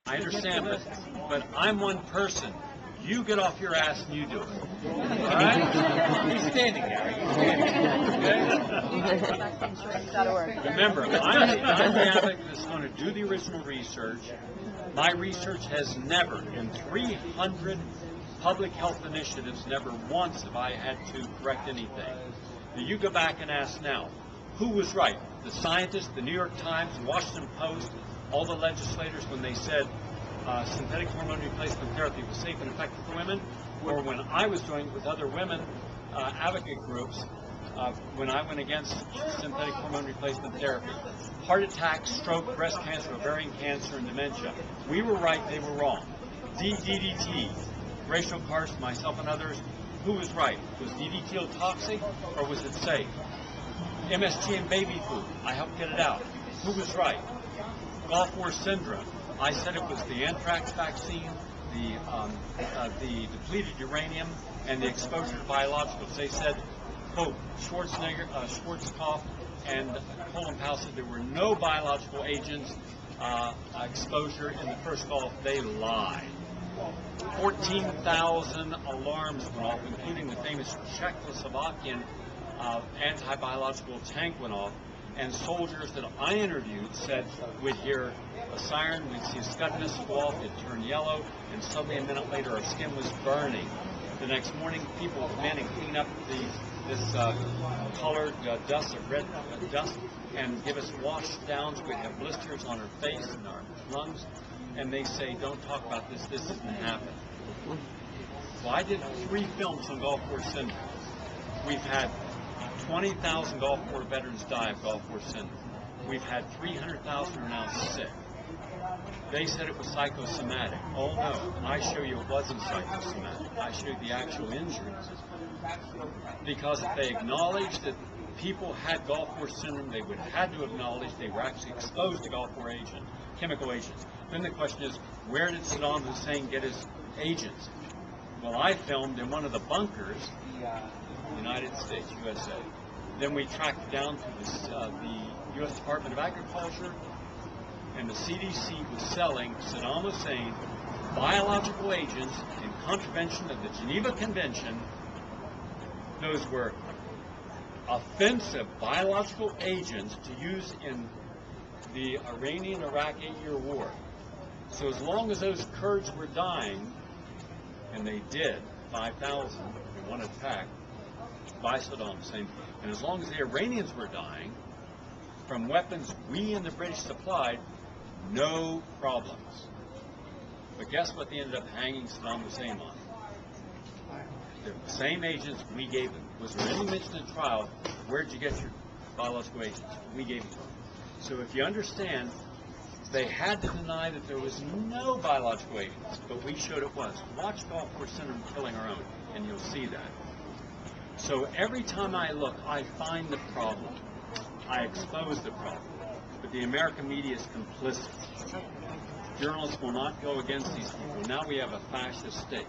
I understand, but I'm one person. You get off your ass and you do it. All right? He's standing there. He's standing. Okay? Remember, I'm the advocate that's going to do the original research. My research has never, in 300 public health initiatives, never once have I had to correct anything. Now, you go back and ask now, who was right? The scientists, the New York Times, the Washington Post, all the legislators when they said synthetic hormone replacement therapy was safe and effective for women, or when I was doing it with other women advocate groups when I went against synthetic hormone replacement therapy. Heart attack, stroke, breast cancer, ovarian cancer, and dementia. We were right, they were wrong. DDT, Rachel Carson, myself, and others, who was right? Was DDT toxic or was it safe? MSG in baby food, I helped get it out. Who was right? Gulf War syndrome, I said it was the anthrax vaccine, the depleted uranium, and the exposure to biologicals. They said, quote, Schwarzkopf and Colin Powell said there were no biological agents exposure in the first Gulf. They lied. 14,000 alarms went off, including the famous Czechoslovakian anti-biological tank went off, and soldiers that I interviewed said we'd hear a siren, we'd see a scuddiness go off, it'd turn yellow, and suddenly a minute later our skin was burning. The next morning people would come in and clean up this colored dust, of red dust, and give us wash downs. We'd have blisters on our face and our lungs, and they say, don't talk about this, this isn't happening. Well, I did 3 films on Gulf War syndrome. We've had 20,000 Gulf War veterans die of Gulf War syndrome. We've had 300,000 are now sick. They said it was psychosomatic. Oh no, I show you it wasn't psychosomatic. I show you the actual injuries. Because if they acknowledged that people had Gulf War syndrome, they would have had to acknowledge they were actually exposed to Gulf War chemical agents. Then the question is, where did Saddam Hussein get his agents? Well, I filmed in one of the bunkers, United States, USA. Then we tracked down to the U.S. Department of Agriculture, and the CDC was selling Saddam Hussein biological agents in contravention of the Geneva Convention. Those were offensive biological agents to use in the Iranian-Iraq 8-year war. So as long as those Kurds were dying, and they did, 5,000 in one attack by Saddam Hussein, and as long as the Iranians were dying from weapons we and the British supplied, no problems. But guess what they ended up hanging Saddam Hussein on? The same agents we gave them. Was there any mention in trial, where'd you get your biological agents? We gave them to them. So if you understand, they had to deny that there was no biological agents, but we showed it was. Watch Gulf War syndrome killing our own, and you'll see that. So every time I look, I find the problem. I expose the problem. But the American media is complicit. Journalists will not go against these people. Now we have a fascist state.